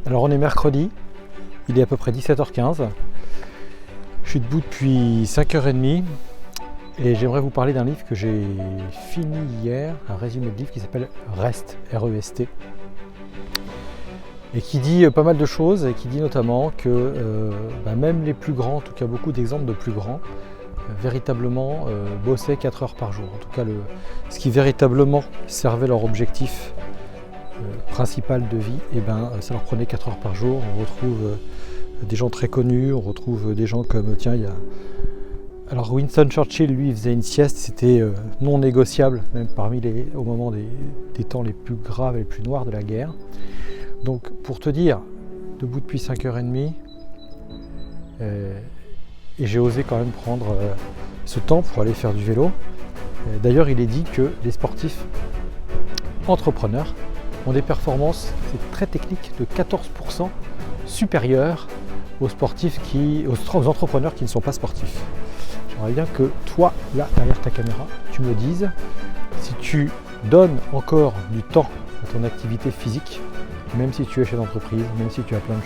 Alors on est mercredi, il est à peu près 17h15. Je suis debout depuis 5h30 et j'aimerais vous parler d'un livre que j'ai fini hier, un résumé de livre qui s'appelle Rest, R-E-S-T. Et qui dit pas mal de choses et qui dit notamment que même les plus grands, en tout cas beaucoup d'exemples de plus grands, véritablement bossaient 4 heures par jour. En tout cas, ce qui véritablement servait leur objectif principal de vie, ça leur prenait 4 heures par jour. On retrouve des gens très connus, on retrouve des gens comme, alors Winston Churchill, lui, il faisait une sieste, c'était non négociable, même au moment des temps les plus graves et les plus noirs de la guerre. Donc pour te dire, debout depuis 5h30, et j'ai osé quand même prendre ce temps pour aller faire du vélo. D'ailleurs, il est dit que les sportifs entrepreneurs ont des performances, c'est très technique, de 14% supérieures aux entrepreneurs qui ne sont pas sportifs. J'aimerais bien que toi, là, derrière ta caméra, tu me dises si tu donnes encore du temps à ton activité physique, même si tu es chef d'entreprise, même si tu as plein de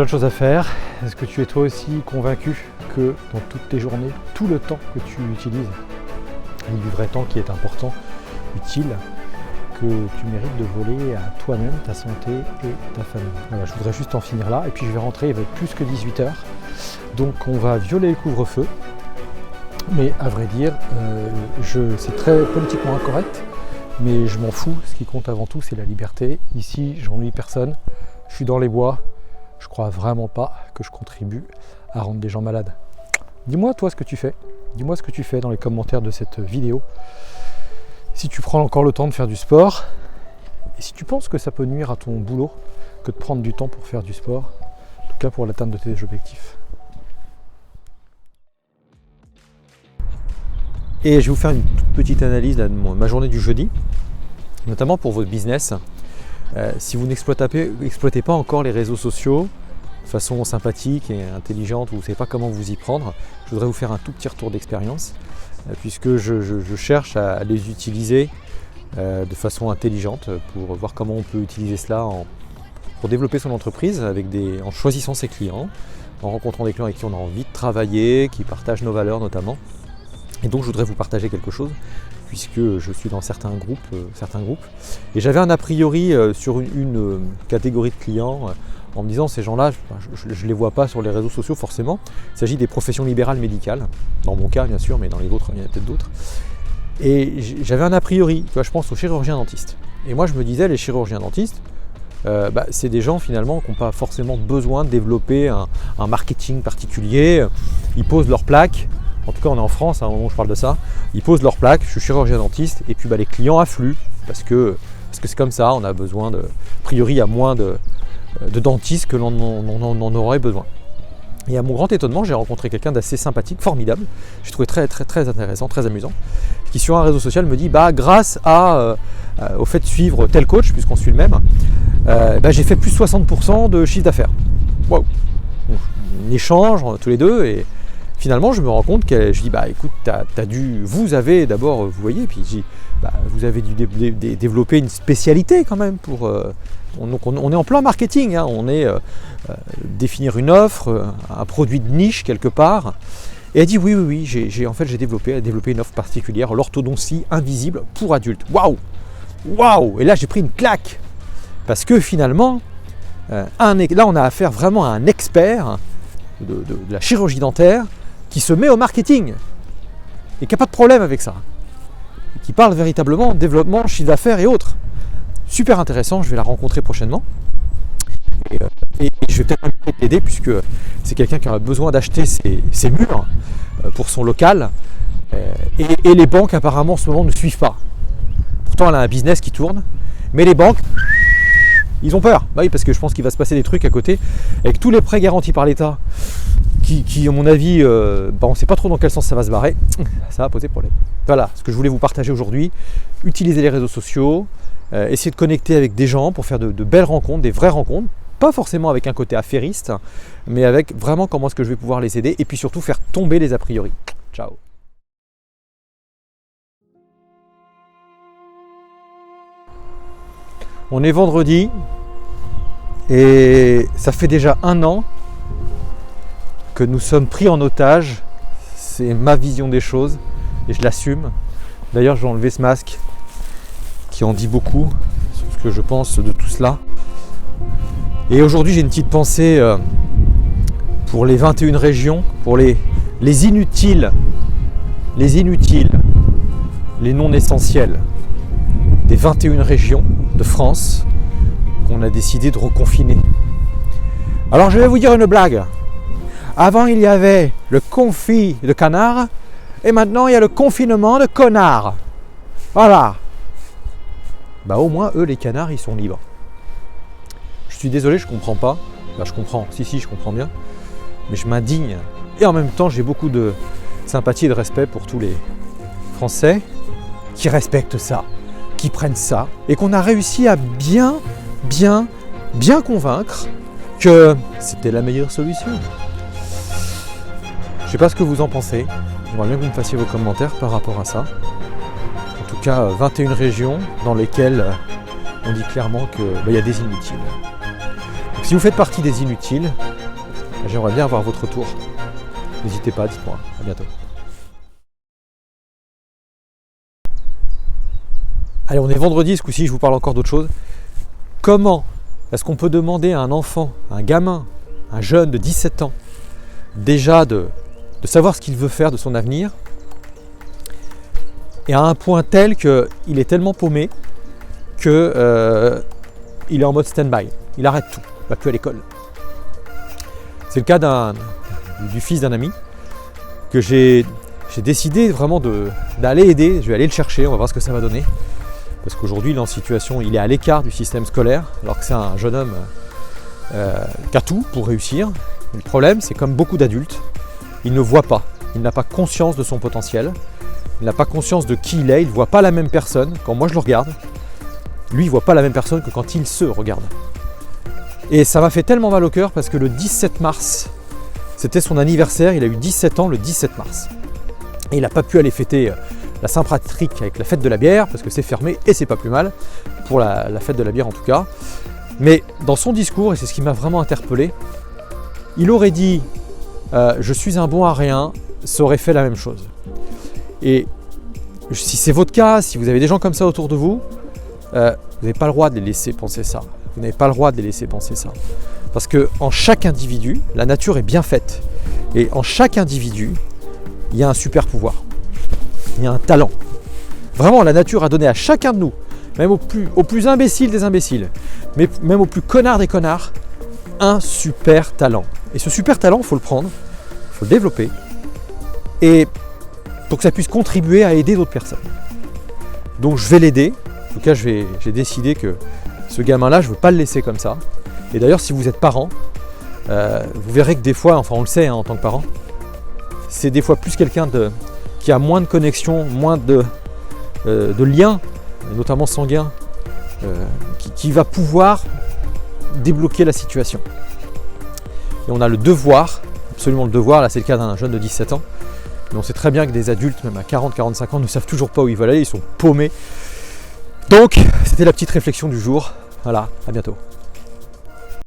choses à faire. Est-ce que tu es toi aussi convaincu que dans toutes tes journées, tout le temps que tu utilises, il y a du vrai temps qui est important, utile, que tu mérites de voler à toi-même, ta santé et ta famille. Voilà, je voudrais juste en finir là et puis je vais rentrer, il va être plus que 18h. Donc on va violer le couvre-feu. Mais à vrai dire, c'est très politiquement incorrect, mais je m'en fous. Ce qui compte avant tout, c'est la liberté. Ici, j'ennuie personne. Je suis dans les bois. Je crois vraiment pas que je contribue à rendre des gens malades. Dis-moi toi ce que tu fais. Dis-moi ce que tu fais dans les commentaires de cette vidéo. Si tu prends encore le temps de faire du sport, et si tu penses que ça peut nuire à ton boulot que de prendre du temps pour faire du sport, en tout cas pour l'atteinte de tes objectifs. Et je vais vous faire une toute petite analyse là, de ma journée du jeudi, notamment pour votre business. Si vous n'exploitez pas encore les réseaux sociaux de façon sympathique et intelligente, vous ne savez pas comment vous y prendre, je voudrais vous faire un tout petit retour d'expérience, puisque je cherche à les utiliser de façon intelligente pour voir comment on peut utiliser cela pour développer son entreprise en choisissant ses clients, en rencontrant des clients avec qui on a envie de travailler, qui partagent nos valeurs notamment. Et donc je voudrais vous partager quelque chose, puisque je suis dans certains groupes, et j'avais un a priori sur une catégorie de clients, en me disant ces gens-là, je ne les vois pas sur les réseaux sociaux forcément. Il s'agit des professions libérales médicales, dans mon cas bien sûr, mais dans les vôtres il y en a peut-être d'autres. Et j'avais un a priori, je pense aux chirurgiens dentistes. Et moi je me disais, les chirurgiens dentistes, c'est des gens finalement qui n'ont pas forcément besoin de développer un marketing particulier. Ils posent leur plaque. En tout cas, on est en France, à un moment où je parle de ça. Ils posent leur plaque, je suis chirurgien dentiste, et puis les clients affluent, parce que c'est comme ça, on a besoin a priori, il y a moins de dentistes que l'on en aurait besoin. Et à mon grand étonnement, j'ai rencontré quelqu'un d'assez sympathique, formidable, j'ai trouvé très, très, très intéressant, très amusant, qui sur un réseau social me dit, grâce au fait de suivre tel coach, puisqu'on suit le même, j'ai fait plus 60% de chiffre d'affaires. Waouh! On échange tous les deux, et finalement, je me rends compte que je dis, écoute, vous avez d'abord, vous voyez, puis je dis, vous avez dû développer une spécialité quand même donc on est en plein marketing, hein, on est définir une offre, un produit de niche quelque part. Et elle dit, oui, j'ai développé une offre particulière, l'orthodontie invisible pour adultes. Waouh! Et là, j'ai pris une claque, parce que finalement, là, on a affaire vraiment à un expert de la chirurgie dentaire, qui se met au marketing et qui n'a pas de problème avec ça, et qui parle véritablement développement, chiffre d'affaires et autres. Super intéressant, je vais la rencontrer prochainement et je vais peut-être l'aider, puisque c'est quelqu'un qui a besoin d'acheter ses murs pour son local, et les banques apparemment en ce moment ne suivent pas. Pourtant elle a un business qui tourne, mais les banques, ils ont peur. Oui, parce que je pense qu'il va se passer des trucs à côté avec tous les prêts garantis par l'État qui à mon avis, on ne sait pas trop dans quel sens ça va se barrer, ça va poser problème. Voilà ce que je voulais vous partager aujourd'hui. Utilisez les réseaux sociaux, essayez de connecter avec des gens pour faire de belles rencontres, des vraies rencontres, pas forcément avec un côté affairiste, mais avec vraiment comment est-ce que je vais pouvoir les aider, et puis surtout faire tomber les a priori. Ciao. On est vendredi, Et ça fait déjà 1 an que nous sommes pris en otage. C'est ma vision des choses et je l'assume. D'ailleurs, j'ai enlevé ce masque qui en dit beaucoup sur ce que je pense de tout cela. Et aujourd'hui, j'ai une petite pensée pour les 21 régions, pour les inutiles, les non essentiels des 21 régions de France qu'on a décidé de reconfiner. Alors, je vais vous dire une blague. Avant, il y avait le confit de canard et maintenant, il y a le confinement de connards. Voilà. Bah, au moins, eux, les canards, ils sont libres. Je suis désolé, je comprends pas. Bah, je comprends. Si, je comprends bien. Mais je m'indigne. Et en même temps, j'ai beaucoup de sympathie et de respect pour tous les Français qui respectent ça, qui prennent ça, et qu'on a réussi à bien convaincre que c'était la meilleure solution. Je sais pas ce que vous en pensez. J'aimerais bien que vous me fassiez vos commentaires par rapport à ça. En tout cas, 21 régions dans lesquelles on dit clairement qu'il y a des inutiles. Donc, si vous faites partie des inutiles, j'aimerais bien avoir votre retour. N'hésitez pas, dites-moi. À bientôt. Allez, on est vendredi, ce coup-ci, je vous parle encore d'autre chose. Comment est-ce qu'on peut demander à un enfant, un gamin, un jeune de 17 ans, déjà de savoir ce qu'il veut faire de son avenir, et à un point tel qu'il est tellement paumé qu'il est en mode stand-by. Il arrête tout, il ne va plus à l'école. C'est le cas du fils d'un ami que j'ai décidé vraiment d'aller aider. Je vais aller le chercher, on va voir ce que ça va donner. Parce qu'aujourd'hui, il est en situation, il est à l'écart du système scolaire, alors que c'est un jeune homme qui a tout pour réussir. Mais le problème, c'est comme beaucoup d'adultes, il ne voit pas, il n'a pas conscience de son potentiel, il n'a pas conscience de qui il est, il ne voit pas la même personne. Quand moi je le regarde, lui il ne voit pas la même personne que quand il se regarde. Et ça m'a fait tellement mal au cœur parce que le 17 mars, c'était son anniversaire, il a eu 17 ans le 17 mars. Et il n'a pas pu aller fêter la Saint-Patrick avec la fête de la bière, parce que c'est fermé et c'est pas plus mal, pour la fête de la bière en tout cas. Mais dans son discours, et c'est ce qui m'a vraiment interpellé, il aurait dit je suis un bon à rien, ça aurait fait la même chose. Et si c'est votre cas, si vous avez des gens comme ça autour de vous, vous n'avez pas le droit de les laisser penser ça. Vous n'avez pas le droit de les laisser penser ça. Parce qu'en chaque individu, la nature est bien faite. Et en chaque individu, il y a un super pouvoir. Il y a un talent. Vraiment, la nature a donné à chacun de nous, même au plus imbécile des imbéciles, mais même au plus connard des connards, un super talent. Et ce super talent, il faut le prendre, il faut le développer, et pour que ça puisse contribuer à aider d'autres personnes. Donc je vais l'aider. En tout cas, j'ai décidé que ce gamin-là, je ne veux pas le laisser comme ça. Et d'ailleurs, si vous êtes parent, vous verrez que des fois, enfin on le sait en tant que parent, c'est des fois plus quelqu'un qui a moins de connexion, moins de liens, notamment sanguins, qui va pouvoir débloquer la situation. Et on a le devoir, absolument le devoir, là c'est le cas d'un jeune de 17 ans, mais on sait très bien que des adultes, même à 40-45 ans, ne savent toujours pas où ils veulent aller, ils sont paumés. Donc, c'était la petite réflexion du jour. Voilà, à bientôt.